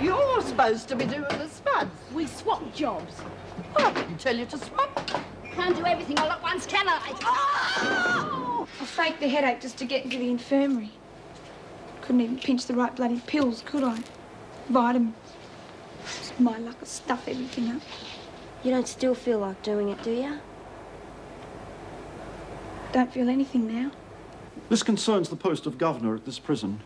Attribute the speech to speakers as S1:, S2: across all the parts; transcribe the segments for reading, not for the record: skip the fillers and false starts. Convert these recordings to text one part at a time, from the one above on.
S1: You're supposed to be doing the spuds.
S2: We swapped jobs.
S1: I didn't tell you to swap.
S2: Can't do everything all at once, can I?
S1: Oh!
S3: I faked the headache just to get into the infirmary. Couldn't even pinch the right bloody pills, could I? Vitamins. It's my luck to stuff everything up.
S4: You don't still feel like doing it, do you?
S3: Don't feel anything now.
S5: This concerns the post of governor at this prison.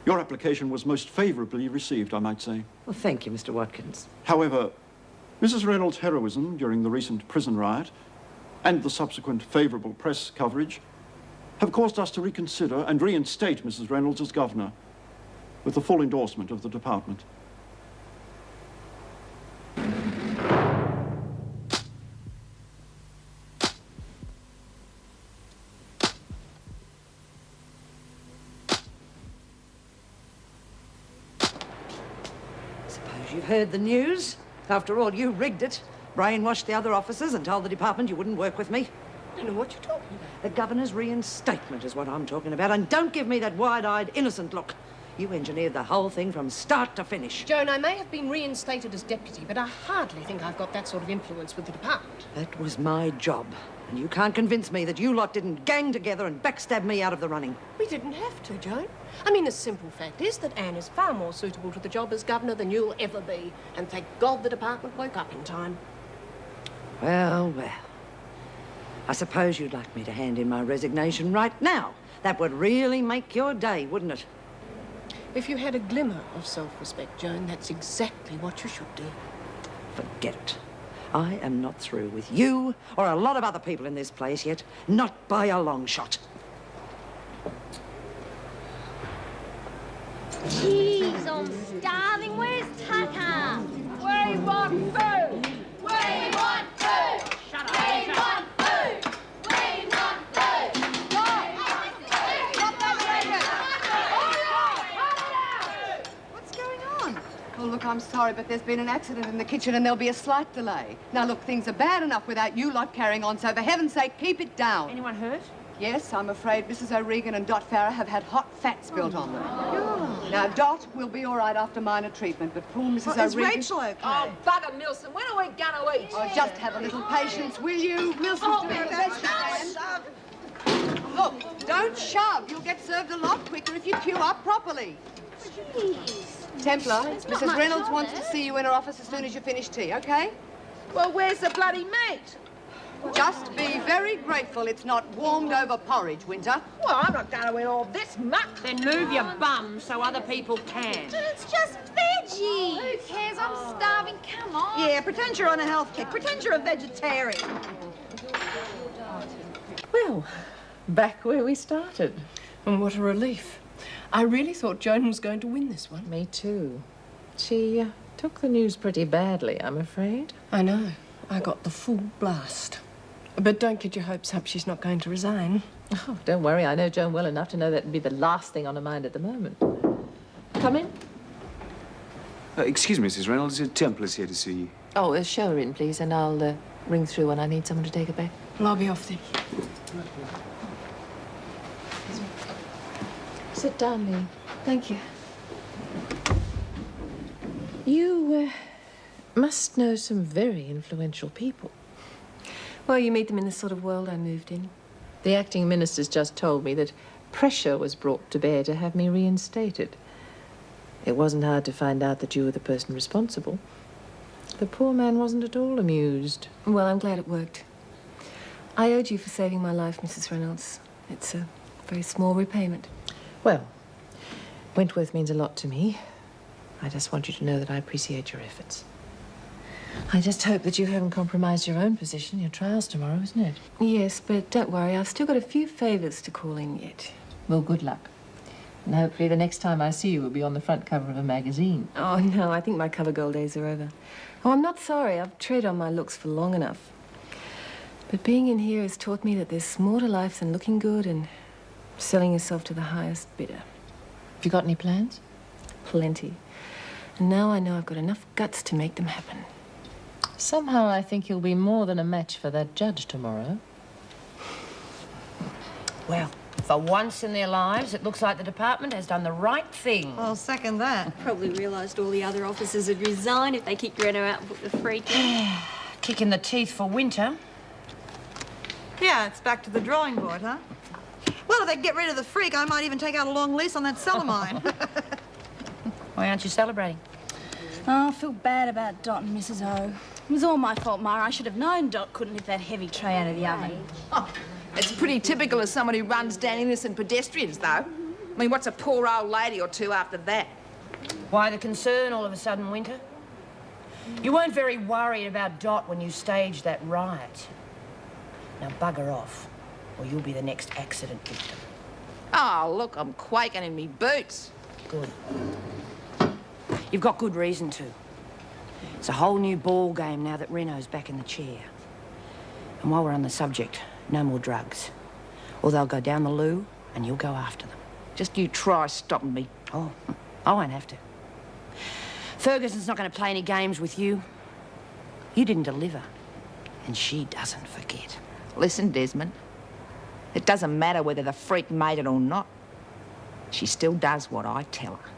S5: Your application was most favourably received, I might say.
S1: Well, thank you, Mr. Watkins.
S5: However, Mrs. Reynolds' heroism during the recent prison riot and the subsequent favourable press coverage have caused us to reconsider and reinstate Mrs. Reynolds as governor with the full endorsement of the department.
S1: Suppose you've heard the news. After all, you rigged it. Brainwashed the other officers and told the department you wouldn't work with me.
S2: I don't know what you're talking about.
S1: The governor's reinstatement is what I'm talking about. And don't give me that wide-eyed, innocent look. You engineered the whole thing from start to finish.
S6: Joan, I may have been reinstated as deputy, but I hardly think I've got that sort of influence with the department.
S1: That was my job. And you can't convince me that you lot didn't gang together and backstab me out of the running.
S6: We didn't have to, Joan. I mean, the simple fact is that Anne is far more suitable to the job as governor than you'll ever be. And thank God the department woke up in time.
S1: Well, well. I suppose you'd like me to hand in my resignation right now. That would really make your day, wouldn't it?
S6: If you had a glimmer of self-respect, Joan, that's exactly what you should do.
S1: Forget it. I am not through with you or a lot of other people in this place yet. Not by a long shot.
S4: Jeez, I'm starving. Where's Tucker?
S2: We want food!
S4: We want food!
S2: Shut up!
S4: We want food! We want food!
S7: What's going on? Oh, look, I'm sorry, but there's been an accident in the kitchen and there'll be a slight delay. Now, look, things are bad enough without you lot carrying on, so for heaven's sake, keep it down.
S2: Anyone hurt?
S7: Yes, I'm afraid Mrs. O'Regan and Dot Farah have had hot fat spilt on them. Now, Dot will be all right after minor treatment, but poor Mrs.
S1: Is
S7: O'Regan...
S1: Rachel okay?
S2: Oh, bugger, Milson, when are we gonna eat?
S7: Oh, just have a little patience, will you? Milson's doing the best he can. Look, don't shove. You'll get served a lot quicker if you queue up properly. Templar, Mrs. Reynolds wants to see you in her office as soon as you finish tea, okay?
S2: Well, where's the bloody meat?
S7: Just be very grateful it's not warmed over porridge, Winter.
S2: Well, I'm not going to eat all this muck. Then move your bum so other people can.
S4: It's just veggie. Who cares? I'm starving. Come on.
S1: Yeah, pretend you're on a health kick. Pretend you're a vegetarian.
S6: Well, back where we started. And what a relief. I really thought Joan was going to win this one.
S8: Me too. She took the news pretty badly, I'm afraid.
S6: I know. I got the full blast. But don't get your hopes up. She's not going to resign.
S8: Oh, don't worry. I know Joan well enough to know that'd be the last thing on her mind at the moment. Come in.
S9: Excuse me, Mrs. Reynolds. Templar's here to see you.
S8: Oh, show her in, please, and I'll ring through when I need someone to take her back.
S6: Well, I'll be off then.
S8: Sit down, Lee.
S3: Thank you.
S8: You must know some very influential people.
S6: Well, you meet them in the sort of world I moved in.
S8: The acting minister's just told me that pressure was brought to bear to have me reinstated. It wasn't hard to find out that you were the person responsible. The poor man wasn't at all amused.
S6: Well, I'm glad it worked. I owed you for saving my life, Mrs. Reynolds. It's a very small repayment.
S8: Well, Wentworth means a lot to me. I just want you to know that I appreciate your efforts. I just hope that you haven't compromised your own position. Your trial's tomorrow, isn't it?
S6: Yes, but don't worry. I've still got a few favours to call in yet.
S8: Well, good luck. And hopefully the next time I see you will be on the front cover of a magazine.
S6: Oh, no, I think my cover girl days are over. Oh, I'm not sorry. I've tread on my looks for long enough. But being in here has taught me that there's more to life than looking good and selling yourself to the highest bidder.
S8: Have you got any plans?
S6: Plenty. And now I know I've got enough guts to make them happen.
S8: Somehow I think you'll be more than a match for that judge tomorrow.
S1: Well,
S2: For once in their lives, it looks like the department has done the right thing.
S7: I'll second that.
S4: Probably realised all the other officers would resign if they kicked Renault out and put the freak in.
S2: Kick in the teeth for winter.
S7: Yeah, it's back to the drawing board, huh? Well, if they get rid of the freak, I might even take out a long lease on that cell of mine.
S2: Why aren't you celebrating?
S10: Oh, I feel bad about Dot and Mrs. O. It was all my fault, Ma. I should have known Dot couldn't lift that heavy tray out of the oven.
S11: Oh, it's pretty typical of someone who runs down innocent pedestrians, though. I mean, what's a poor old lady or two after that?
S2: Why the concern all of a sudden, Winter? You weren't very worried about Dot when you staged that riot. Now bugger off, or you'll be the next accident victim.
S11: Oh, look, I'm quaking in me boots.
S2: Good. You've got good reason to. It's a whole new ball game now that Renault's back in the chair. And while we're on the subject, no more drugs. Or they'll go down the loo and you'll go after them.
S11: Just you try stopping me.
S2: Oh, I won't have to. Ferguson's not going to play any games with you. You didn't deliver, and she doesn't forget.
S11: Listen, Desmond, it doesn't matter whether the freak made it or not. She still does what I tell her.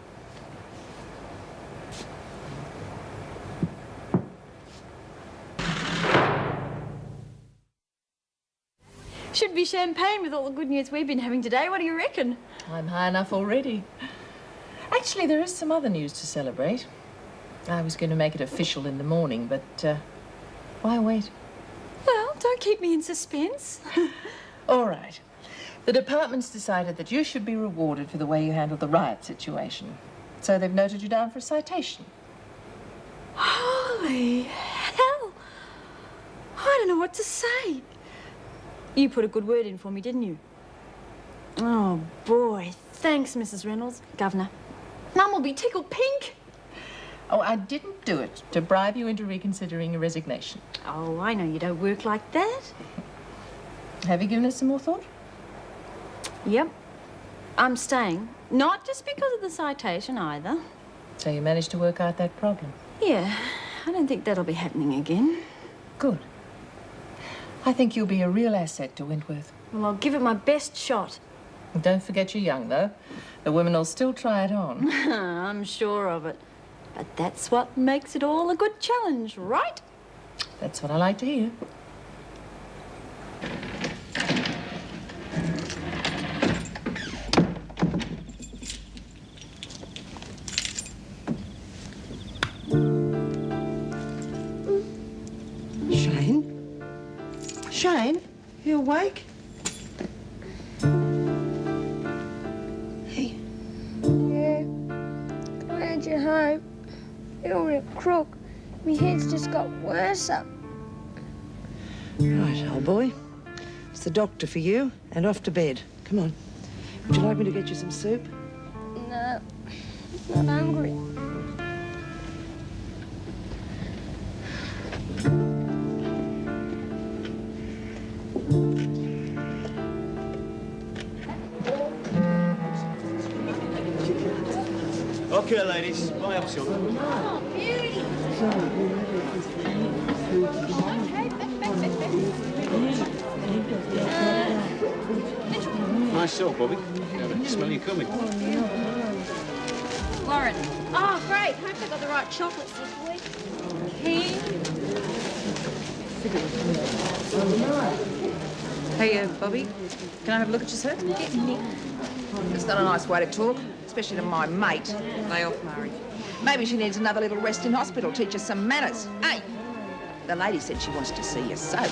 S10: Should be champagne with all the good news we've been having today. What do you reckon?
S8: I'm high enough already. Actually, there is some other news to celebrate. I was going to make it official in the morning, but why wait?
S10: Well, don't keep me in suspense.
S8: All right. The department's decided that you should be rewarded for the way you handled the riot situation. So they've noted you down for a citation.
S10: Holy hell! I don't know what to say. You put a good word in for me, didn't you? Oh, boy. Thanks, Mrs. Reynolds. Governor. Mum will be tickled pink.
S8: Oh, I didn't do it to bribe you into reconsidering your resignation.
S10: Oh, I know you don't work like that.
S8: Have you given it some more thought?
S10: Yep. I'm staying. Not just because of the citation, either.
S8: So you managed to work out that problem?
S10: Yeah. I don't think that'll be happening again.
S8: Good. I think you'll be a real asset to Wentworth.
S10: Well, I'll give it my best shot.
S8: And don't forget you're young, though. The women will still try it on.
S10: I'm sure of it. But that's what makes it all a good challenge, right?
S8: That's what I like to hear.
S1: Shane, you awake? Hey.
S12: Yeah. Glad you're home. You're a crook. My head's just got worse.
S1: Right, old boy. It's the doctor for you, and off to bed. Come on. Would you like me to get you some soup?
S12: No, not hungry.
S9: Okay, ladies, bye up, children. Nice show, Bobby. I smell you coming.
S10: Lauren. Oh, great. Hope they got the right chocolates this week.
S11: Hey, Bobby, can I have a look at your shirt? It's not a nice way to talk, especially to my mate. Lay off, Murray. Maybe she needs another little rest in hospital, teach her some manners. Hey, the lady said she wants to see you soap.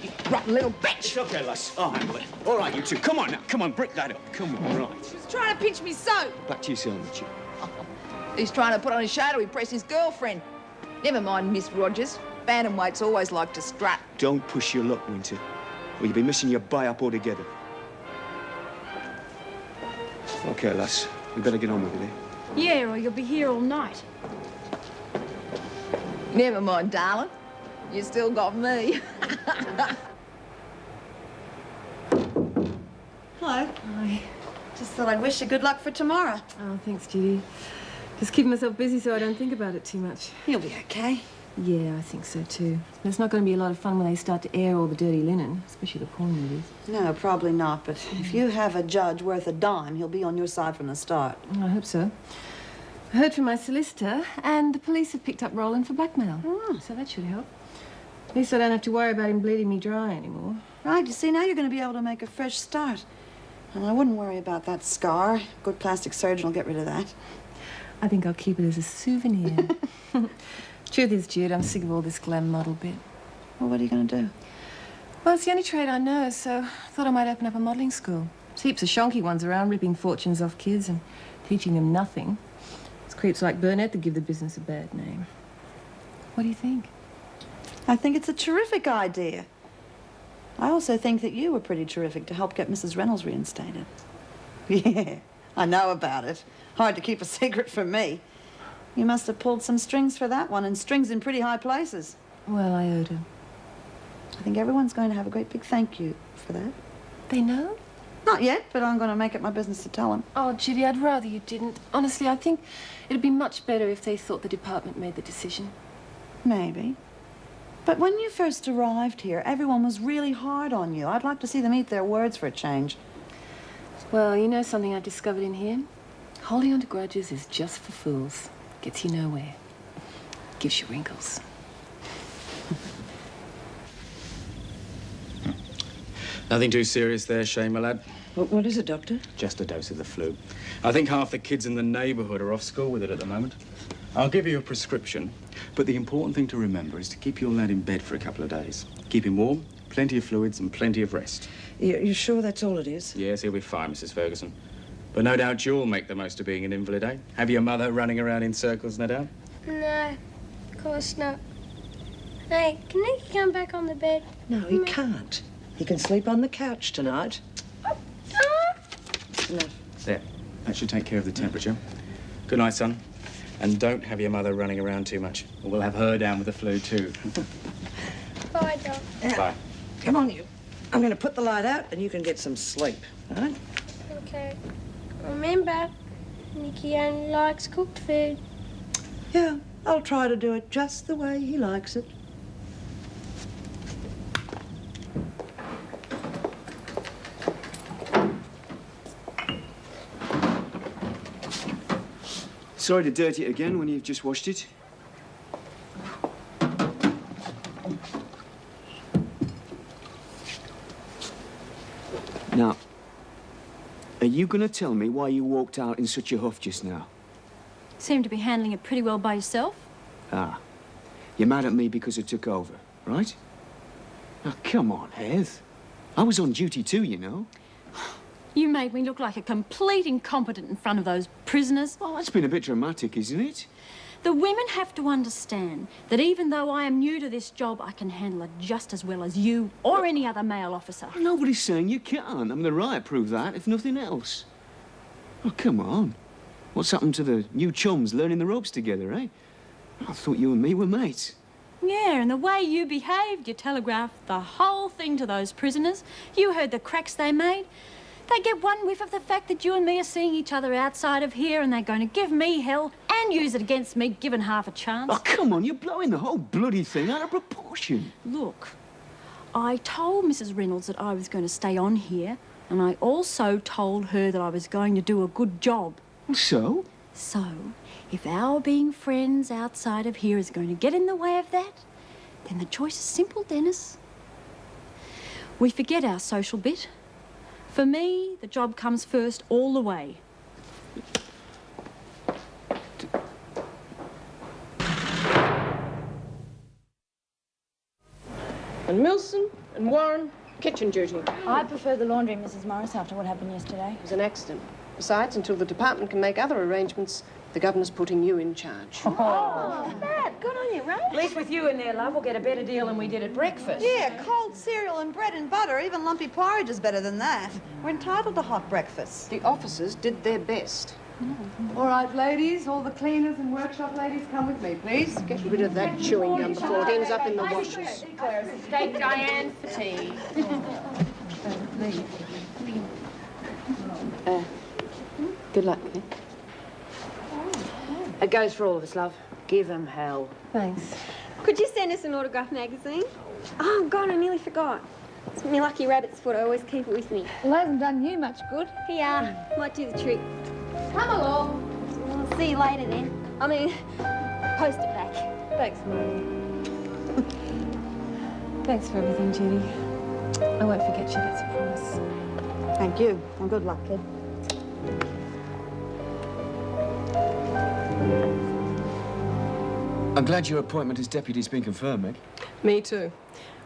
S11: You rotten little bitch.
S9: It's okay, lass. Oh, handle it. All right, you two. Come on now. Come on, brick that up. Come on, right.
S11: She's trying to pinch me soap.
S9: Back to your sandwich.
S11: He's trying to put on a show to impress his girlfriend. Never mind, Miss Rogers. Bantamweights always like to strut.
S9: Don't push your luck, Winter, or you'll be missing your buy-up altogether. Okay, lass. We better get on with it, eh?
S10: Yeah, or you'll be here all night.
S11: Never mind, darling. You still got me.
S7: Hello.
S6: Hi.
S7: Just thought I'd wish you good luck for tomorrow.
S6: Oh, thanks, Judy. Just keeping myself busy so I don't think about it too much.
S7: You'll be okay.
S6: Yeah, I think so too. But it's not going to be a lot of fun when they start to air all the dirty linen, especially the porn movies.
S13: No, probably not, but if you have a judge worth a dime, he'll be on your side from the start.
S6: I hope so. I heard from my solicitor, and the police have picked up Roland for blackmail.
S13: Oh.
S6: So that should help. At least I don't have to worry about him bleeding me dry anymore.
S13: Right, you see, now you're going to be able to make a fresh start. And I wouldn't worry about that scar. Good plastic surgeon will get rid of that.
S6: I think I'll keep it as a souvenir. Truth is, Jude, I'm sick of all this glam model bit.
S13: Well, what are you going to do?
S6: Well, it's the only trade I know, so I thought I might open up a modelling school. There's heaps of shonky ones around, ripping fortunes off kids and teaching them nothing. It's creeps like Burnett that give the business a bad name. What do you think?
S13: I think it's a terrific idea. I also think that you were pretty terrific to help get Mrs. Reynolds reinstated. Yeah, I know about it. Hard to keep a secret from me. You must have pulled some strings for that one, and strings in pretty high places.
S6: Well, I owed her.
S13: I think everyone's going to have a great big thank you for that.
S6: They know?
S13: Not yet, but I'm going to make it my business to tell them.
S6: Oh, Judy, I'd rather you didn't. Honestly, I think it'd be much better if they thought the department made the decision.
S13: Maybe. But when you first arrived here, everyone was really hard on you. I'd like to see them eat their words for a change.
S6: Well, you know something I discovered in here? Holding on to grudges is just for fools. Gets you nowhere. Gives you wrinkles.
S9: Nothing too serious there, Shane, my lad.
S1: What is it, Doctor?
S9: Just a dose of the flu. I think half the kids in the neighbourhood are off school with it at the moment. I'll give you a prescription, but the important thing to remember is to keep your lad in bed for a couple of days. Keep him warm, plenty of fluids and plenty of rest.
S1: You sure that's all it is?
S9: Yes, he'll be fine, Mrs. Ferguson. But no doubt you'll make the most of being an invalid, eh? Have your mother running around in circles, no doubt?
S12: No, of course not. Hey, can Nicky come back on the bed?
S1: No, he can't. He can sleep on the couch tonight. No.
S9: There. That should take care of the temperature. Good night, son. And don't have your mother running around too much, or we'll have her down with the flu, too.
S12: Bye, Doc.
S1: Now,
S9: Bye.
S1: come on, you. I'm going to put the light out and you can get some sleep, all right?
S12: Okay. Remember, Nicky only likes cooked food.
S1: Yeah, I'll try to do it just the way he likes it.
S14: Sorry to dirty it again when you've just washed it. Now, are you going to tell me why you walked out in such a huff just now?
S10: Seem to be handling it pretty well by yourself.
S14: Ah, you're mad at me because I took over, right? Now, come on, Heath. I was on duty too, you know.
S10: You made me look like a complete incompetent in front of those prisoners.
S14: Well, that's been a bit dramatic, isn't it?
S10: The women have to understand that even though I am new to this job, I can handle it just as well as you or any other male officer.
S14: Nobody's saying you can't. I mean, the riot proved that, if nothing else. Oh, come on. What's happened to the new chums learning the ropes together, eh? I thought you and me were mates.
S10: Yeah, and the way you behaved, you telegraphed the whole thing to those prisoners. You heard the cracks they made. They get one whiff of the fact that you and me are seeing each other outside of here and they're going to give me hell and use it against me, given half a chance.
S14: Oh, come on, you're blowing the whole bloody thing out of proportion.
S10: Look, I told Mrs. Reynolds that I was going to stay on here, and I also told her that I was going to do a good job.
S14: So?
S10: So, if our being friends outside of here is going to get in the way of that, then the choice is simple, Dennis. We forget our social bit. For me, the job comes first all the way.
S15: And Milson and Warren, kitchen duty.
S16: I prefer the laundry, Mrs. Morris, after what happened yesterday.
S15: It was an accident. Besides, until the department can make other arrangements, the governor's putting you in charge.
S16: Oh, that. Good on you, right?
S2: At least with you in there, love, we'll get a better deal than we did at breakfast.
S13: Yeah, cold cereal and bread and butter. Even lumpy porridge is better than that. We're entitled to hot breakfast.
S15: The officers did their best.
S7: All right, ladies, all the cleaners and workshop ladies, come with me, please.
S15: Get rid of that chewing gum before it ends up in the washes.
S16: Steak Diane for tea.
S2: Good luck, eh? It goes for all of us, love. Give them hell.
S6: Thanks.
S4: Could you send us an autograph magazine? Oh, God, I nearly forgot. It's my lucky rabbit's foot. I always keep it with me.
S3: Well, it hasn't done you much good.
S4: Yeah, might do the trick.
S3: Come along.
S4: I'll see you later then. I mean, post it back.
S6: Thanks, Marie. Thanks for everything, Judy. I won't forget you, that's a promise.
S13: Thank you, and good luck, kid.
S14: I'm glad your appointment as deputy's been confirmed, Meg.
S15: Me too.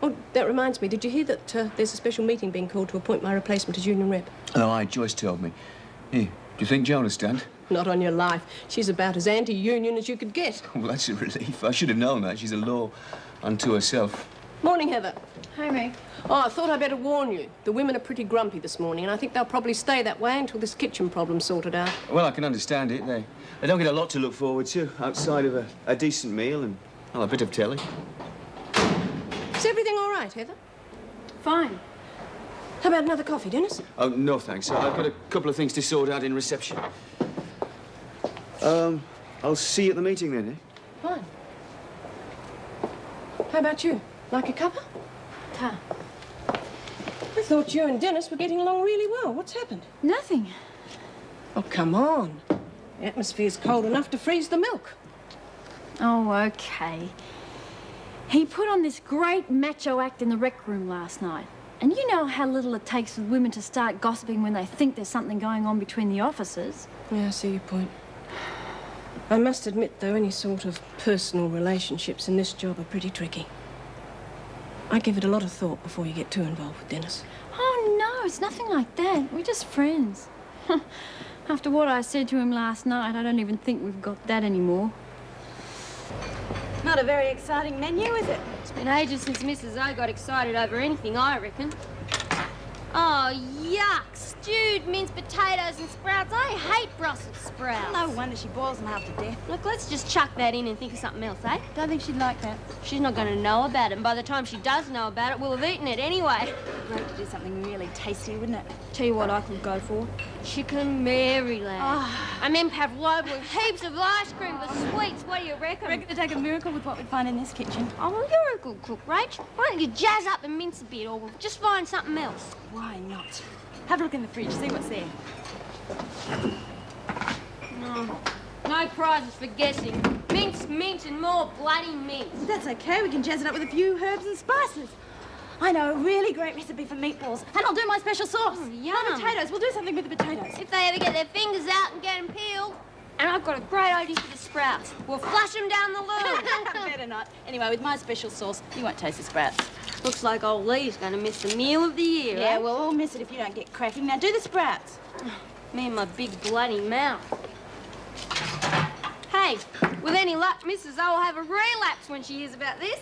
S15: Oh, that reminds me, did you hear that there's a special meeting being called to appoint my replacement as union rep?
S14: Oh, aye, Joyce told me. Here, do you think Joan will stand?
S15: Not on your life. She's about as anti-union as you could get.
S14: Well, that's a relief. I should have known that. She's a law unto herself.
S15: Morning, Heather.
S16: Hi, Meg.
S15: Oh, I thought I'd better warn you. The women are pretty grumpy this morning, and I think they'll probably stay that way until this kitchen problem's sorted out.
S14: Well, I can understand it. They don't get a lot to look forward to outside of a decent meal and, well, a bit of telly.
S15: Is everything all right, Heather?
S16: Fine.
S15: How about another coffee, Dennis?
S14: Oh, no, thanks. I've got a couple of things to sort out in reception. I'll see you at the meeting then, eh?
S15: Fine. How about you? Like a cuppa?
S16: Ta.
S15: I thought you and Dennis were getting along really well. What's happened?
S16: Nothing.
S15: Oh, come on. The atmosphere's cold enough to freeze the milk.
S16: Oh, okay. He put on this great macho act in the rec room last night. And you know how little it takes for women to start gossiping when they think there's something going on between the officers.
S15: Yeah, I see your point. I must admit, though, any sort of personal relationships in this job are pretty tricky. I give it a lot of thought before you get too involved with Dennis.
S16: Oh, no, it's nothing like that. We're just friends. After what I said to him last night, I don't even think we've got that anymore.
S10: Not a very exciting menu, is it?
S4: It's been ages since Mrs. O got excited over anything, I reckon. Oh, yuck. Stewed minced potatoes and sprouts. I hate Brussels sprouts.
S10: No wonder she boils them half to death.
S4: Look, let's just chuck that in and think of something else, eh?
S10: Don't think she'd like that.
S4: She's not going to know about it, and by the time she does know about it, we'll have eaten it anyway.
S10: Great to do something really tasty, wouldn't it? Tell you what I could go for.
S4: Chicken Maryland. And then pavlova with heaps of ice cream for sweets. What do you reckon?
S10: I reckon it'd take a miracle with what we'd find in this kitchen.
S4: Oh, well, you're a good cook, Rach. Why don't you jazz up and mince a bit, or we'll just find something else?
S10: Why not? Have a look in the fridge, see what's there.
S4: No prizes for guessing. Mince, mint, and more bloody mince.
S10: That's okay, we can jazz it up with a few herbs and spices. I know a really great recipe for meatballs, and I'll do my special sauce.
S4: Oh, yum.
S10: No potatoes, we'll do something with the potatoes.
S4: If they ever get their fingers out and get them peeled. And I've got a great idea for the sprouts. We'll flush them down the loo.
S10: Better not. Anyway, with my special sauce, you won't taste the sprouts.
S4: Looks like old Lee's going to miss the meal of the year,
S10: Yeah,
S4: eh?
S10: we'll all miss it if you don't get cracking. Now do the sprouts.
S4: Me and my big bloody mouth. Hey, with any luck, Mrs. O will have a relapse when she hears about this.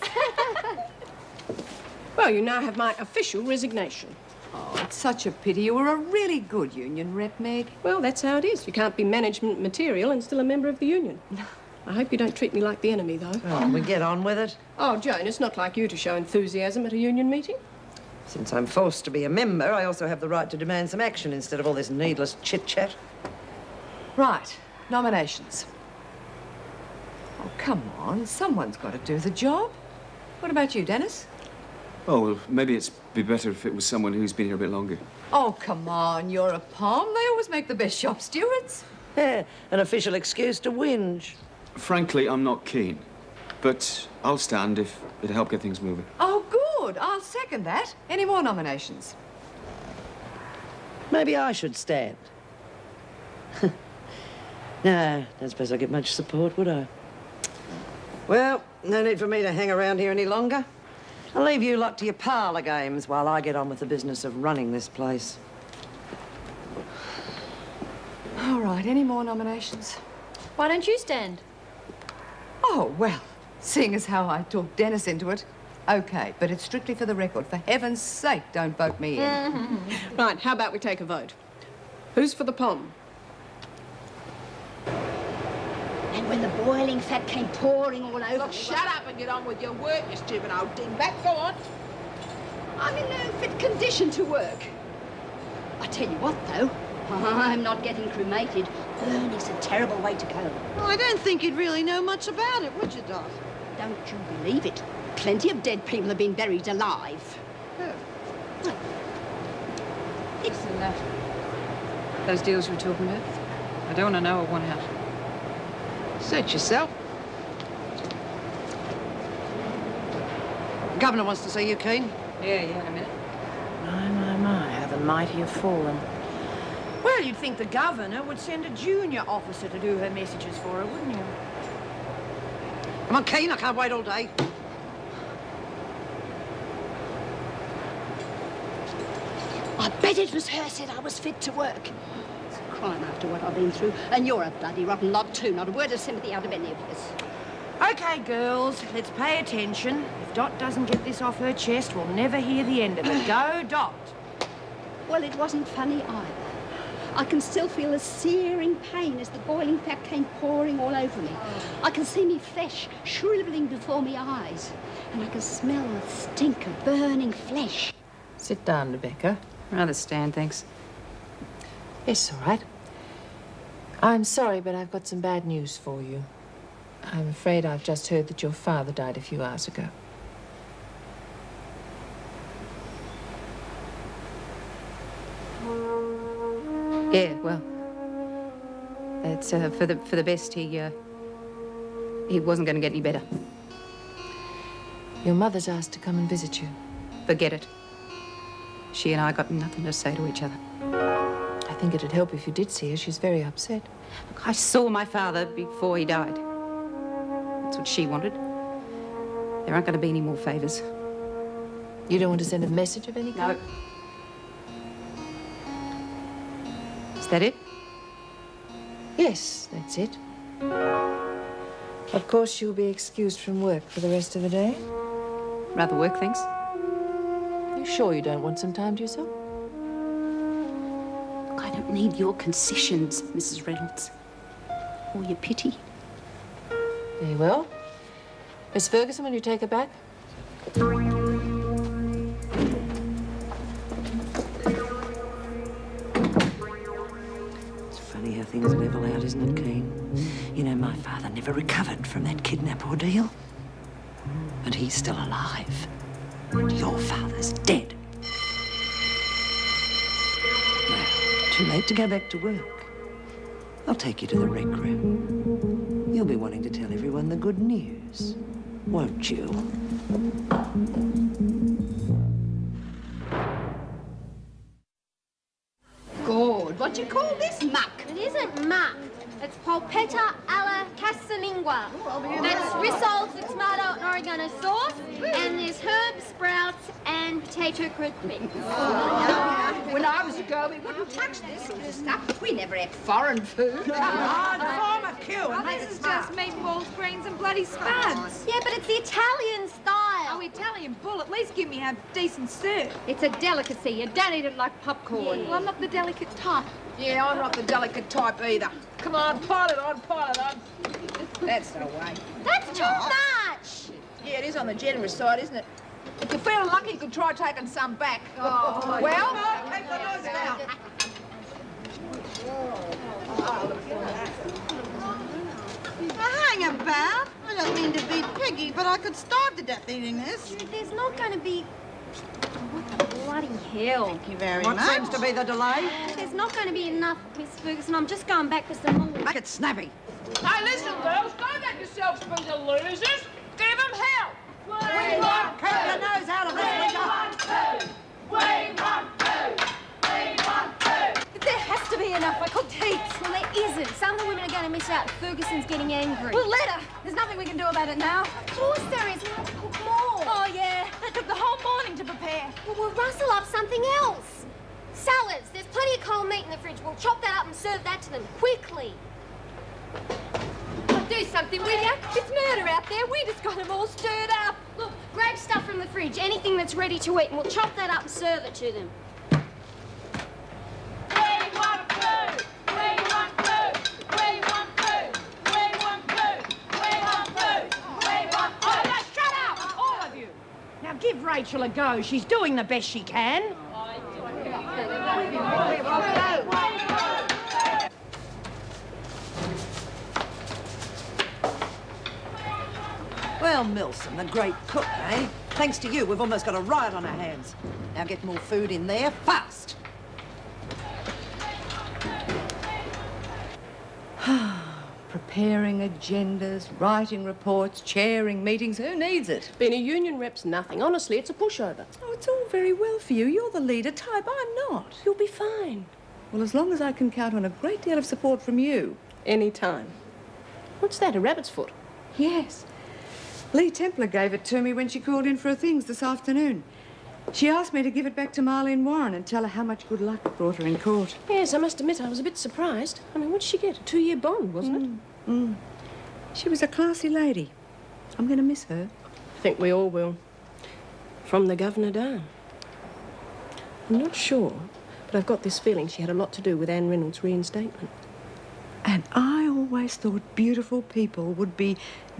S15: Well, you now have my official resignation.
S7: Oh, it's such a pity. You were a really good union rep, Meg.
S15: Well, that's how it is. You can't be management material and still a member of the union. I hope you don't treat me like the enemy, though.
S1: Oh, we get on with it.
S15: Oh, Joan, it's not like you to show enthusiasm at a union meeting.
S1: Since I'm forced to be a member, I also have the right to demand some action instead of all this needless chit-chat.
S7: Right, nominations. Oh, come on. Someone's got to do the job. What about you, Dennis?
S14: Oh, well, maybe it'd be better if it was someone who's been here a bit longer.
S7: Oh, come on. You're a pom. They always make the best shop stewards.
S1: Yeah, an official excuse to whinge.
S14: Frankly, I'm not keen. But I'll stand if it'll help get things moving.
S7: Oh, good. I'll second that. Any more nominations?
S1: Maybe I should stand. No, don't suppose I get much support, would I? Well, no need for me to hang around here any longer. I'll leave you lot to your parlour games while I get on with the business of running this place.
S7: All right, any more nominations?
S16: Why don't you stand?
S7: Oh, well, seeing as how I talked Dennis into it, OK, but it's strictly for the record. For heaven's sake, don't vote me in.
S15: Right, how about we take a vote? Who's for the pom?
S10: And when the boiling fat came pouring all over...
S11: Look, shut up and get on with your work, you stupid old dingbat. Go on. I'm in no fit condition to work.
S10: I tell you what, though, I'm not getting cremated. Burning's a terrible way to go.
S13: Well, I don't think you'd really know much about it, would you, Dot?
S17: Don't you believe it? Plenty of dead people have been buried alive.
S18: Listen, those deals you were talking about, I don't want to know or want out.
S11: Suit yourself.
S1: The governor wants to see you, Keen.
S18: Yeah, in a minute.
S2: My, how the mighty have fallen. Well, you'd think the governor would send a junior officer to do her messages for her, wouldn't you?
S1: Come on, Keen, I can't wait all day.
S17: I bet it was her said I was fit to work. It's a crime after what I've been through. And you're a bloody rotten lot too. Not a word of sympathy out of any of us.
S2: Okay, girls, let's pay attention. If Dot doesn't get this off her chest, we'll never hear the end of it. Go, Dot.
S17: Well, it wasn't funny either. I can still feel a searing pain as the boiling fat came pouring all over me. I can see me flesh shriveling before me eyes. And I can smell the stink of burning flesh.
S8: Sit down, Rebecca.
S18: Rather stand, thanks.
S8: Yes, all right. I'm sorry, but I've got some bad news for you. I'm afraid I've just heard that your father died a few hours ago.
S18: Yeah, well, it's for the best. He wasn't going to get any better.
S8: Your mother's asked to come and visit you.
S18: Forget it. She and I got nothing to say to each other.
S8: I think it'd help if you did see her. She's very upset.
S18: Look, I saw my father before he died. That's what she wanted. There aren't going to be any more favours.
S8: You don't want to send a message of any kind?
S18: No. Is that it?
S8: Yes, that's it. Of course, you'll be excused from work for the rest of the day.
S18: Rather work, thanks.
S8: You sure you don't want some time to yourself?
S17: Look, I don't need your concessions, Mrs. Reynolds. Or your pity.
S8: Very well. Miss Ferguson, will you take her back?
S1: It's funny how things level out, isn't it, Keen? You know, my father never recovered from that kidnap ordeal. But he's still alive. And your father's dead. Well, too late to go back to work. I'll take you to the rec room. You'll be wanting to tell everyone the good news, won't you?
S17: Good. What do you call this, muck?
S4: It isn't muck. It's polpetta alla casalingua. That's rissoles with tomato and oregano sauce, and there's herb sprouts and potato crispy.
S11: When I was a girl, we wouldn't touch this sort of stuff. We never ate foreign food.
S1: Come on, form a queue and
S3: Oh, this is just meatballs, greens, and bloody spuds.
S4: Yeah, but it's the Italian style.
S3: Oh, Italian bull, at least give me a decent serve.
S4: It's a delicacy. You don't eat it like popcorn.
S3: Well, I'm not the delicate type.
S11: Yeah, I'm not the delicate type either. Come on, pile it on, pile it on. That's no way.
S4: That's too much.
S11: Yeah, it is on the generous side, isn't it? If you're feeling lucky, you could try taking some back.
S17: Oh,
S11: well,
S1: Take the noise out.
S13: Hang about. I don't mean to be piggy, but I could starve to death eating this.
S4: There's not going to be... What the bloody hell?
S13: Thank you very
S1: What
S13: much.
S1: seems to be the delay?
S4: There's not going to be enough, Miss Ferguson. I'm just going back for some more.
S1: Make it snappy.
S11: hey, listen, girls, don't let yourselves be the losers. Give them hell.
S1: We want keep your nose out of this, Linda.
S10: There has to be enough. I cooked heaps.
S4: Well, there isn't. Some of the women are going to miss out. Ferguson's getting angry.
S10: Well, let her. There's nothing we can do about it now.
S4: Of course there is. We'll have to cook more.
S10: Oh, yeah. That took the whole morning to prepare.
S4: Well, we'll rustle up something else. Salads. There's plenty of cold meat in the fridge. We'll chop that up and serve that to them quickly. Well, do something, will ya?
S10: It's murder out there. We just got them all stirred up.
S4: Look, grab stuff from the fridge. Anything that's ready to eat, and we'll chop that up and serve it to them.
S2: Now give Rachel a go. She's doing the best she can.
S1: Well, Milsom, the great cook, eh? Thanks to you, we've almost got a riot on our hands. Now get more food in there, fast.
S7: Preparing agendas, writing reports, chairing meetings. Who needs it?
S15: Being a union rep's nothing. Honestly, it's a pushover.
S7: Oh, it's all very well for you. You're the leader type. I'm not.
S15: You'll be fine.
S7: Well, as long as I can count on a great deal of support from you.
S15: Any time. What's that, a rabbit's foot?
S7: Yes. Lee Templar gave it to me when she called in for her things this afternoon. She asked me to give it back to Marlene Warren and tell her how much good luck it brought her in court.
S15: Yes, I must admit I was a bit surprised. I mean, what did she get? A 2-year bond, wasn't it?
S7: She was a classy lady. I'm going to miss her.
S15: I think we all will. From the governor down. I'm not sure, but I've got this feeling she had a lot to do with Anne Reynolds' reinstatement.
S7: And I always thought beautiful people would be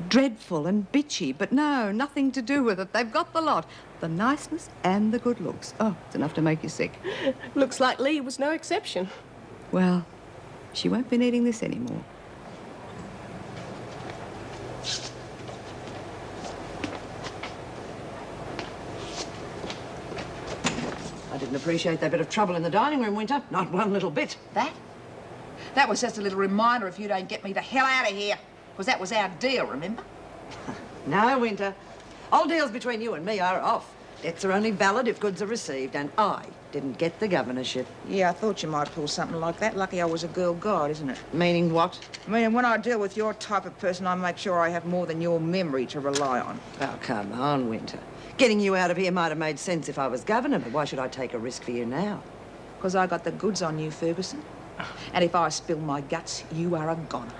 S7: dreadful and bitchy, but no, nothing to do with it. They've got the lot. The niceness and the good looks. Oh, it's enough to make you sick.
S15: Looks like Lee was no exception.
S7: Well, she won't be needing this anymore.
S1: I didn't appreciate that bit of trouble in the dining room, Winter. Not one little bit.
S11: That was just a little reminder if you don't get me the hell out of here. Because that was our deal, remember?
S1: No, Winter. All deals between you and me are off. Debts are only valid if goods are received, and I didn't get the governorship.
S11: Yeah, I thought you might pull something like that. Lucky I was a girl guide, isn't it?
S1: Meaning what?
S11: Meaning when I deal with your type of person, I make sure I have more than your memory to rely on.
S1: Oh, come on, Winter. Getting you out of here might have made sense if I was governor, but why should I take a risk for you now?
S11: Because I got the goods on you, Ferguson. And if I spill my guts, you are a goner.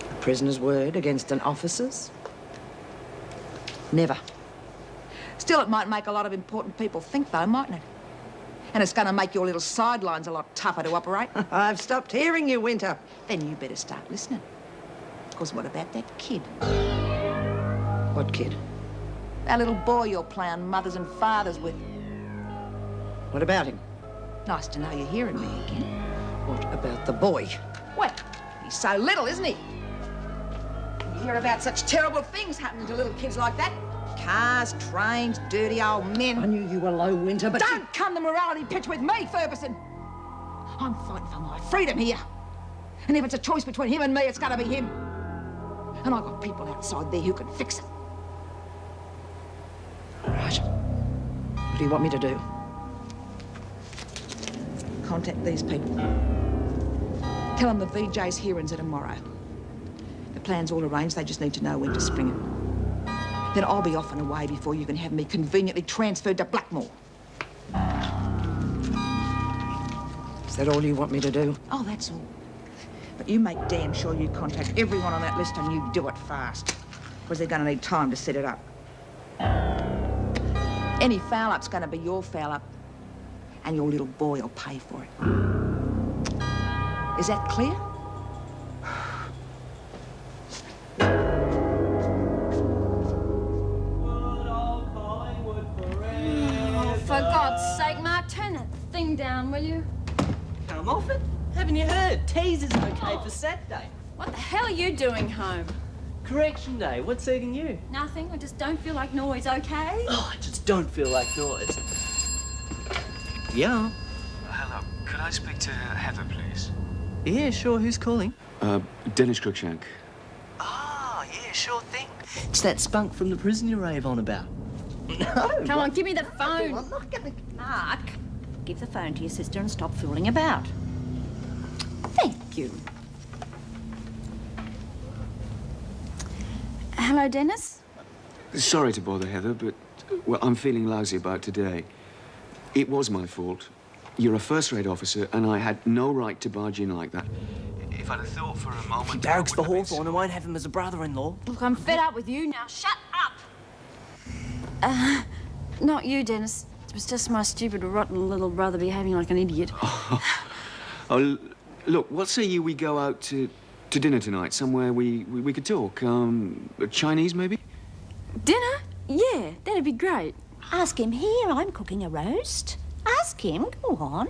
S1: A prisoner's word against an officer's? Never.
S11: Still, it might make a lot of important people think, though, mightn't it? And it's going to make your little sidelines a lot tougher to operate.
S1: I've stopped hearing you, Winter.
S11: Then you better start listening. Because what about that kid?
S1: What kid?
S11: That little boy you're playing mothers and fathers with.
S1: What about him?
S11: Nice to know you're hearing me again.
S1: What about the boy?
S11: Well, he's so little, isn't he? You hear about such terrible things happening to little kids like that. Cars, trains, dirty old men.
S1: I knew you were low, Winter, but...
S11: Don't come the morality pitch with me, Ferguson! I'm fighting for my freedom here. And if it's a choice between him and me, it's gotta be him. And I've got people outside there who can fix it.
S1: All right. What do you want me to do?
S11: Contact these people. Tell them the VJ's hearings are tomorrow. The plan's all arranged, they just need to know when to spring it. Then I'll be off and away before you can have me conveniently transferred to Blackmore.
S1: Is that all you want me to do?
S11: Oh, that's all. But you make damn sure you contact everyone on that list and you do it fast. Because they're going to need time to set it up. Any foul-up's going to be your foul-up. And your little boy will pay for it. Is that clear?
S16: Oh, for God's sake, Mark, turn that thing down, will you?
S19: Come off it. Haven't you heard? Teas isn't okay for Saturday.
S16: What the hell are you doing home?
S19: Correction day. What's eating you?
S16: Nothing. I just don't feel like noise, okay?
S19: Oh, I just don't feel like noise. Yeah.
S14: Hello. Could I speak to Heather, please?
S19: Yeah, sure. Who's calling?
S14: Dennis Cruikshank.
S19: Ah, yeah, sure thing. It's that spunk from the prison you rave on about. No.
S16: Come on, give me the phone.
S19: I'm not gonna...
S2: Mark, give the phone to your sister and stop fooling about. Thank you.
S16: Hello, Dennis?
S14: Sorry to bother, Heather, but, well, I'm feeling lousy about today. It was my fault. You're a first-rate officer, and I had no right to barge in like that. If I'd have thought for a moment...
S19: He barracks for Hawthorne and won't have him as a brother-in-law.
S16: Look, I'm fed up with you now. Shut up! Not you, Dennis. It was just my stupid, rotten little brother behaving like an idiot.
S14: Oh, look, what say you we go out to dinner tonight, somewhere we could talk? Chinese, maybe?
S16: Dinner? Yeah, that'd be great.
S2: Ask him here. I'm cooking a roast. Ask him. Go on.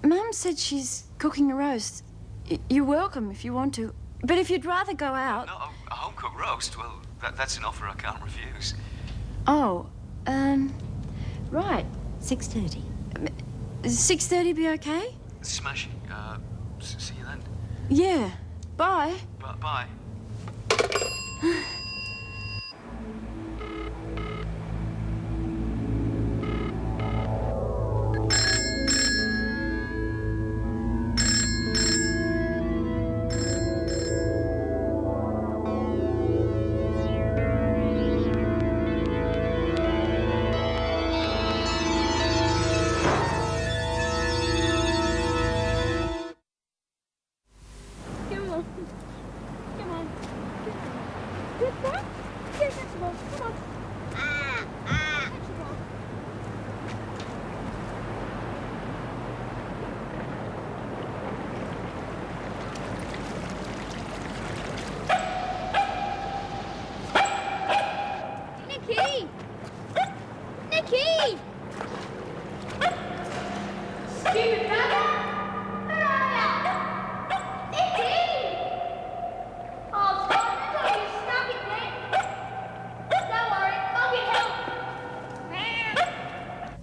S16: Mum said she's cooking a roast. You're welcome if you want to. But if you'd rather go out...
S14: No, a home-cooked roast? Well, that's an offer I can't refuse.
S16: Oh, right.
S10: 6:30.
S16: 6:30 be okay?
S14: Smashing. See you then.
S16: Yeah. Bye.
S14: Bye.
S4: Nicky! Nicky! Stupid brother! Where are ya? Nicky! Oh, sorry, I thought you were stuck in there. Don't worry, I'll get help.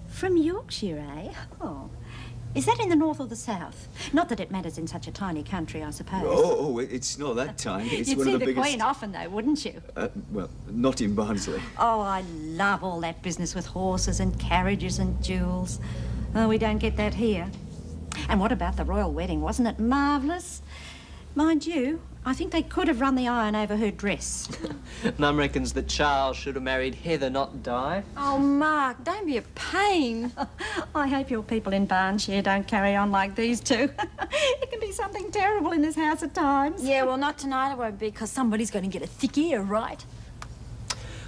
S10: From Yorkshire, eh? Oh. Is that in the north or the south? Not that it matters in such a tiny country, I suppose.
S14: Oh, it's not that tiny. It's
S10: You'd
S14: one
S10: see
S14: of the
S10: the
S14: biggest...
S10: Queen often, though, wouldn't you?
S14: Well, not in Barnsley.
S10: Oh, I love all that business with horses and carriages and jewels. Oh, we don't get that here. And what about the royal wedding? Wasn't it marvellous? Mind you, I think they could have run the iron over her dress.
S19: Mum reckons that Charles should have married Heather, not Di.
S16: Oh, Mark, don't be a pain.
S10: I hope your people in Barnshire don't carry on like these two. It can be something terrible in this house at times.
S16: Yeah, well, not tonight it won't be, because somebody's going to get a thick ear, right?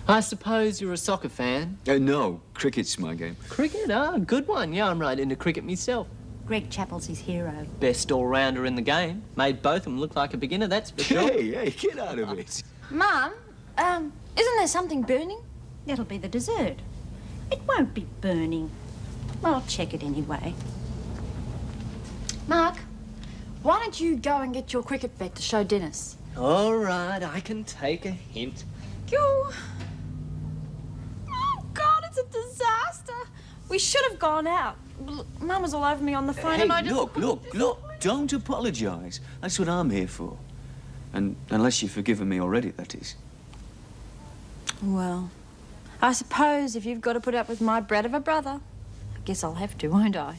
S19: I suppose you're a soccer fan.
S14: No, cricket's my game.
S19: Cricket? Ah, good one. Yeah, I'm right into cricket myself.
S10: Greg Chappell's his hero.
S19: Best all-rounder in the game. Made both of them look like a beginner, that's for sure.
S14: Hey, get out of it.
S16: Mum, isn't there something burning?
S10: That'll be the dessert. It won't be burning. I'll check it anyway.
S16: Mark, why don't you go and get your cricket vet to show Dennis?
S19: All right, I can take a hint.
S16: Oh, God, it's a disaster. We should have gone out. Mum was all over me on the phone
S14: Hey,
S16: and I just...
S14: look, don't apologise. That's what I'm here for. And unless you've forgiven me already, that is.
S16: Well, I suppose if you've got to put up with my brat of a brother, I guess I'll have to, won't I?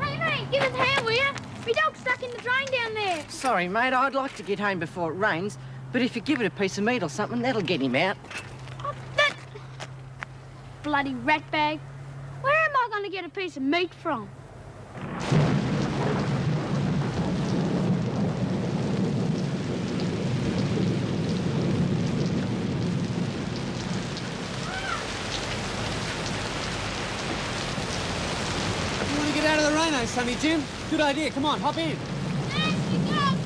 S4: Hey, mate, give us a hand, will ya? My dog's stuck in the drain down there.
S7: Sorry, mate, I'd like to get home before it rains, but if you give it a piece of meat or something, that'll get him out.
S4: Oh, that bloody ratbag. Where am I going to get a piece of meat from?
S20: You want to get out of the rain, Sonny Jim? Good idea. Come on, hop in.
S4: Nasty dog.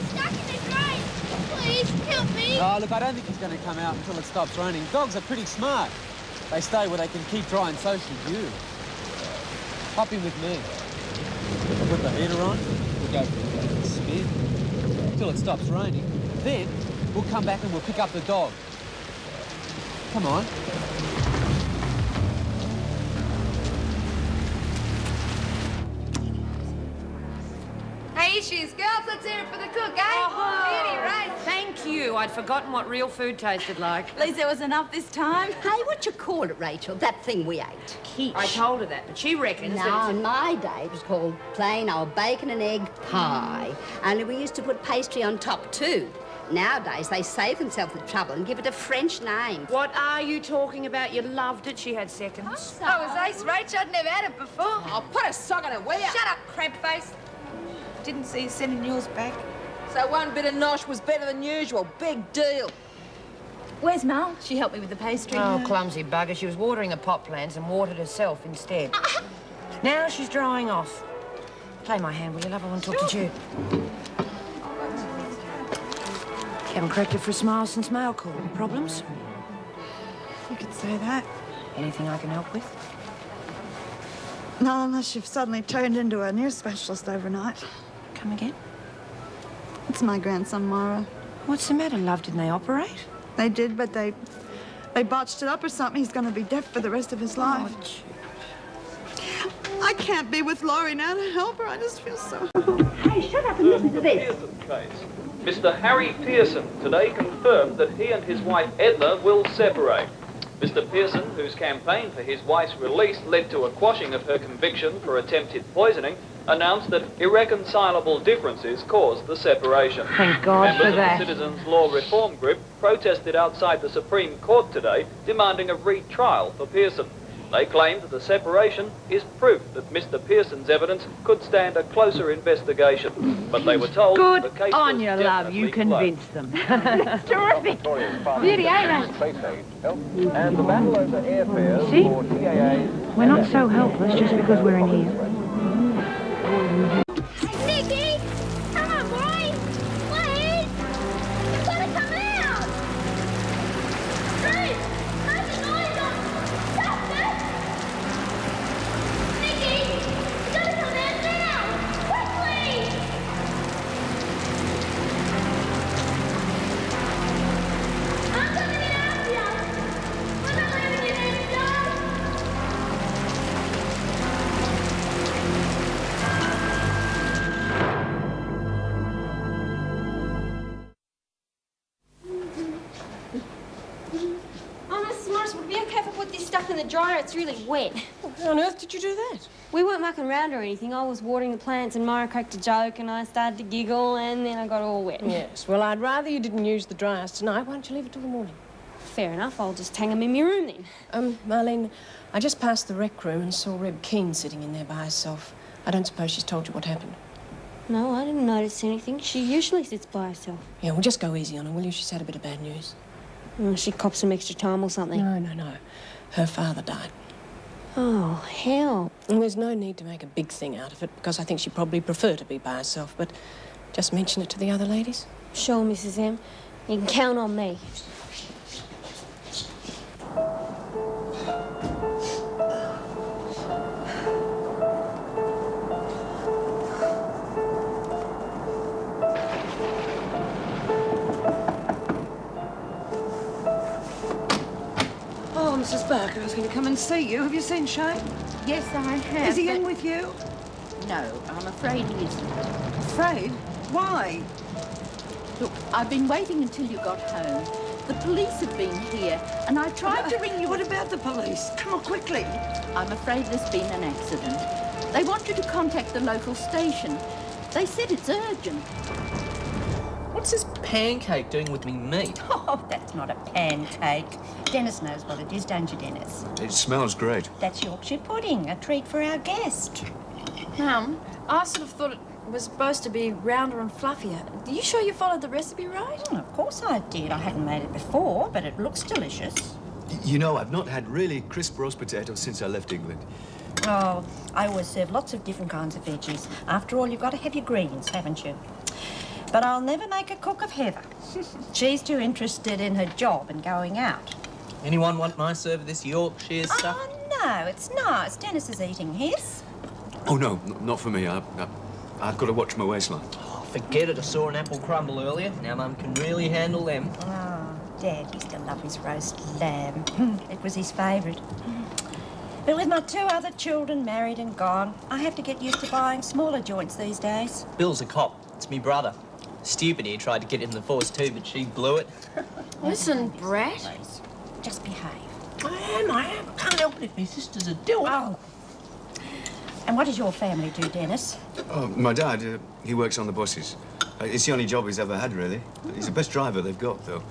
S4: Stuck in the drain. Please, help me.
S20: Oh, look, I don't think he's going to come out until it stops raining. Dogs are pretty smart. They stay where they can keep dry, and so should you. Hop in with me. We'll put the heater on. We'll go for a spin until it stops raining. Then we'll come back and we'll pick up the dog. Come on.
S11: Hey, here she is, girls. Let's hear it for the cook, eh? Beauty, right?
S2: Thank you. I'd forgotten what real food tasted like.
S10: At least there was enough this time.
S17: Hey, what you call it, Rachel? That thing we ate.
S10: Quiche.
S2: I told her that, but she reckons
S17: Now,
S2: that
S17: in my day, it was called plain old bacon and egg pie. Only we used to put pastry on top, too. Nowadays, they save themselves the trouble and give it a French name.
S2: What are you talking about? You loved it. She had seconds.
S11: Oh, it was ace, Rach. I'd never had it before. Oh, put a sock on it, will ya? Shut up, crab face. Didn't see you sending yours back. So one bit of nosh was better than usual. Big deal.
S10: Where's Mel? She helped me with the pastry.
S2: Oh, clumsy bugger. She was watering her pot plants and watered herself instead. Now she's drying off. Play my hand, will you, love? I want to talk to Jude. Haven't cracked it for a smile since mail call. Problems?
S13: you could say that.
S2: Anything I can help with?
S13: Not unless you've suddenly turned into a news specialist overnight.
S2: Come again?
S13: It's my grandson, Mara.
S2: What's the matter, love? Didn't they operate?
S13: They did, but they botched it up or something. He's going to be deaf for the rest of his life. I can't be with Laurie now to help her. I just feel so...
S17: Hey, shut up and listen to this.
S21: Mr. Harry Pearson today confirmed that he and his wife Edna will separate. Mr. Pearson, whose campaign for his wife's release led to a quashing of her conviction for attempted poisoning, announced that irreconcilable differences caused the separation.
S2: Thank God
S21: Members
S2: for that.
S21: of the Citizens Law Reform Group protested outside the Supreme Court today, demanding a retrial for Pearson. They claimed that the separation is proof that Mr. Pearson's evidence could stand a closer investigation. But they were told
S2: Good
S21: the case
S2: on
S21: was
S2: you, love. You
S21: definitely
S2: convinced them. That's terrific. Beauty, ain't it?
S21: And the battle over airfares
S2: See?
S21: for TAA.
S2: We're not so helpless just because we're in here.
S4: Nicky! Come on, boy! Please! You've got to come out! Bruce! Make the noise on! Stop it! Nicky! You've got to come out now! Quickly! I'm coming in after you! We're not leaving you there to die!
S10: Oh, Mrs. Morris, would it be okay if I put this stuff in the dryer? It's really wet.
S15: How on earth did you do that?
S10: We weren't mucking around or anything. I was watering the plants and Myra cracked a joke and I started to giggle and then I got all wet.
S15: Yes, well, I'd rather you didn't use the dryers tonight. Why don't you leave it till the morning?
S10: Fair enough. I'll just hang them in my room then.
S15: Marlene, I just passed the rec room and saw Reb Keane sitting in there by herself. I don't suppose she's told you what happened.
S10: No, I didn't notice anything. She usually sits by herself.
S15: Yeah, well, just go easy on her, will you? She's had a bit of bad news.
S10: She copped some extra time or something.
S15: No. Her father died.
S10: Oh, hell.
S15: And there's no need to make a big thing out of it, because I think she'd probably prefer to be by herself, but just mention it to the other ladies.
S10: Sure, Mrs. M. You can count on me.
S1: Oh, Mrs. Barker, I was going to come and see you. Have you seen Shane?
S22: Yes, I have.
S1: Is he in
S22: but-
S1: with you?
S22: No, I'm afraid he isn't.
S1: Afraid? Why?
S22: Look, I've been waiting until you got home. The police have been here, and I tried to ring you...
S1: What about the police? Come on, quickly.
S22: I'm afraid there's been an accident. They want you to contact the local station. They said it's urgent.
S19: What's this pancake doing with me meat?
S22: Oh, that's not a pancake. Dennis knows what it is, don't you, Dennis?
S14: It smells great.
S22: That's Yorkshire pudding, a treat for our guest.
S16: Mum, I sort of thought it was supposed to be rounder and fluffier. Are you sure you followed the recipe right?
S22: Well, of course I did. I haven't made it before, but it looks delicious.
S14: You know, I've not had really crisp roast potatoes since I left England.
S22: Oh, I always serve lots of different kinds of veggies. After all, you've got to have your greens, haven't you? But I'll never make a cook of Heather. She's too interested in her job and going out.
S19: Anyone want my serve of this Yorkshire stuff?
S22: Oh, no, it's nice. Dennis is eating his.
S14: Oh, no, not for me. I've got to watch my waistline.
S19: Oh, forget it. I saw an apple crumble earlier. Now Mum can really handle them.
S22: Oh, Dad used to love his roast lamb. It was his favourite. But with my two other children married and gone, I have to get used to buying smaller joints these days.
S19: Bill's a cop. It's me brother. Stupid, he tried to get in the force too, but she blew it.
S16: Listen, brat.
S22: Just behave.
S19: I am. I can't help it if my sister's a dill.
S22: Oh. And what does your family do, Dennis?
S14: Oh, my dad, he works on the buses. It's the only job he's ever had, really. He's the best driver they've got, though.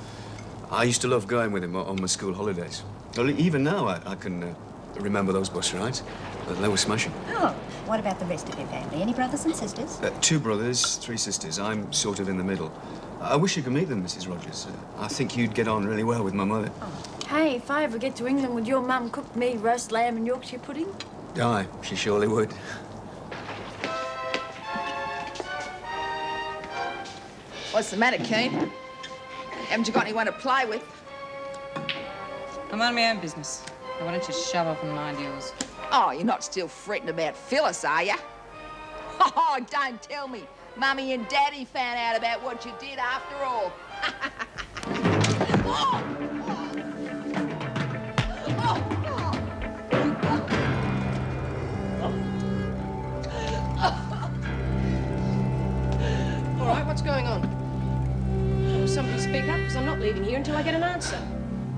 S14: I used to love going with him on my school holidays. Well, even now, I can remember those bus rides. They were smashing.
S22: Oh, what about the rest of your family? Any brothers and sisters?
S14: 2 brothers, 3 sisters. I'm sort of in the middle. I wish you could meet them, Mrs. Rogers. I think you'd get on really well with my mother.
S16: Hey, if I ever get to England, would your mum cook me roast lamb and Yorkshire pudding?
S14: Aye, she surely would.
S11: What's the matter, Keane? Haven't you got anyone to play with?
S1: I
S5: I'm on my own business. Now, why don't you shove off and mind yours?
S11: Oh, you're not still fretting about Phyllis, are you? Oh, don't tell me. Mummy and Daddy found out about what you did after all.
S15: All right, what's going on? Will somebody speak up? Because I'm not leaving here until I get an answer.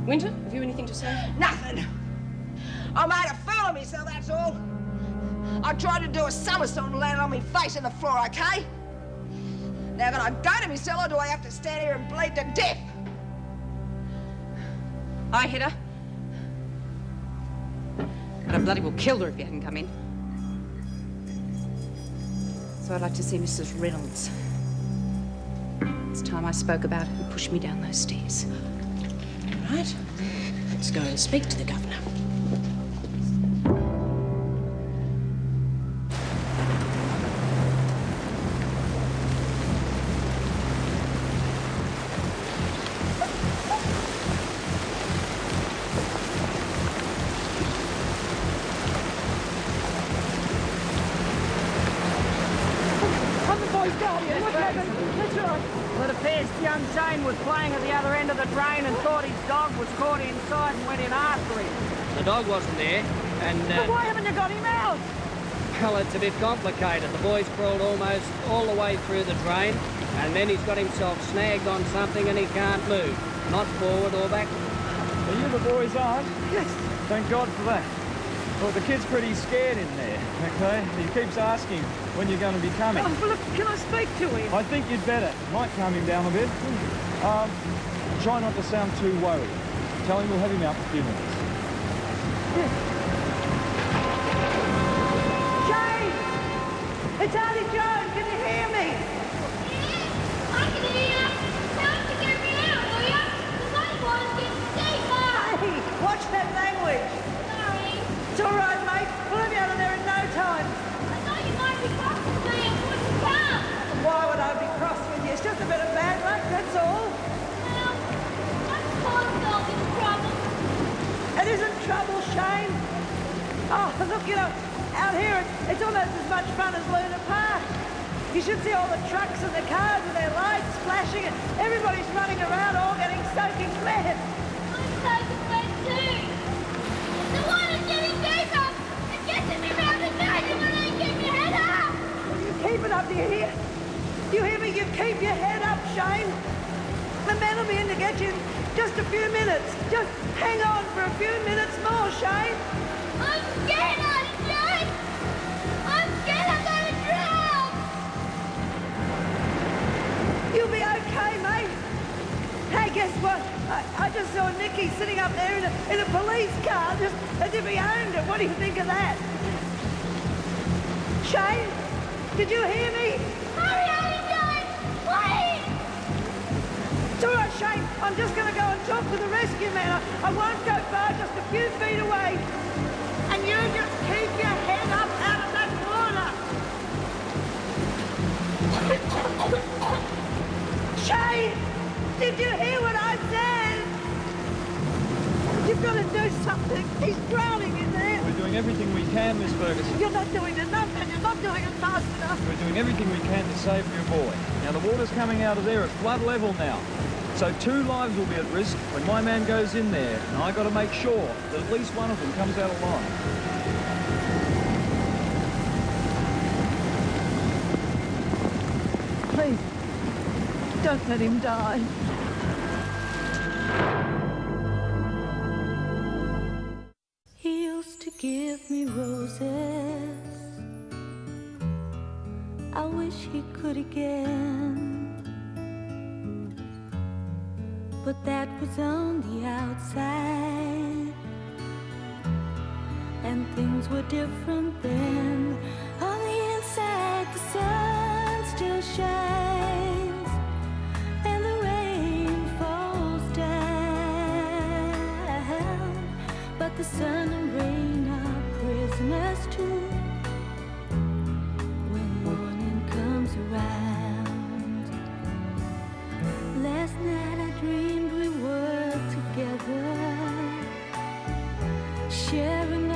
S15: Winter, have you anything to say?
S11: Nothing. I made a fool of myself, that's all. I tried to do a somersault and landed on my face on the floor, okay? Now that I go to my cellar, do I have to stand here and bleed to death?
S5: I hit her. But I bloody well killed her if you hadn't come in. So I'd like to see Mrs. Reynolds. It's time I spoke about who pushed me down those stairs.
S15: All right, let's go and speak to the governor.
S9: Well, it appears young Shane was playing at the other end of the drain and thought his dog was caught inside and went in after him.
S23: The dog wasn't there, and...
S9: But why haven't you got him out?
S23: Well, it's a bit complicated. The boy's crawled almost all the way through the drain, and then he's got himself snagged on something and he can't move. Not forward or back.
S24: Are you the boy's aunt?
S9: Yes.
S24: Thank God for that. Well, the kid's pretty scared in there, okay? He keeps asking when you're going to be coming.
S9: Oh, well, look, can I speak to him?
S24: I think you'd better. Might calm him down a bit. Try not to sound too worried. Tell him we'll have him out in a few minutes.
S9: Jane! It's Auntie Joan, can you hear me?
S4: Yeah, I can hear you. Tell him to get me out, will you? The water's getting deeper.
S9: Hey, watch that language.
S4: Sorry.
S9: It's all right, mate. We'll have you out of there in no time.
S4: I thought you might be cross with me and wouldn't come.
S9: Why would I be cross with you? It's just a bit of bad luck, that's all.
S4: Well, let's call ourselves in trouble.
S9: It isn't trouble, Shane. Oh, look, you know, out here it's almost as much fun as Luna Park. You should see all the trucks and the cars with their lights flashing and everybody's running around all getting soaking wet.
S4: I'm soaking wet too. The water's getting deeper. It gets at me round the nose and I don't keep your head up.
S9: You keep it up, do you hear? You hear me? You keep your head up, Shane. The men will be in to get you in just a few minutes. Just hang on for a few minutes more, Shane.
S4: I'm scared, Auntie Jane. I'm scared I'm going to drown.
S9: You'll be okay, mate. Hey, guess what? I just saw Nicky sitting up there in a police car, just as if he owned it. What do you think of that? Shane, did you hear me?
S4: Hurry, Auntie Jane, please.
S9: It's all right, Shane. I'm just going to go and talk to the rescue man. I won't go far, just a few feet away. And you just keep your head up out of that water. Shane, did you hear what I said? You've got to do something. He's drowning in there.
S24: We're doing everything we can, Miss Ferguson.
S9: You're not doing enough, and you're not doing it fast enough.
S24: We're doing everything we can to save your boy. Now, the water's coming out of there at flood level now. So 2 lives will be at risk when my man goes in there, and I got to make sure that at least one of them comes out alive.
S9: Please, don't let him die.
S25: He used to give me roses. I wish he could again. But that was on the outside, and things were different then. On the inside, the sun still shines, and the rain falls down. But the sun and rain are prisoners too when morning comes around. Last night I dreamed we were together, sharing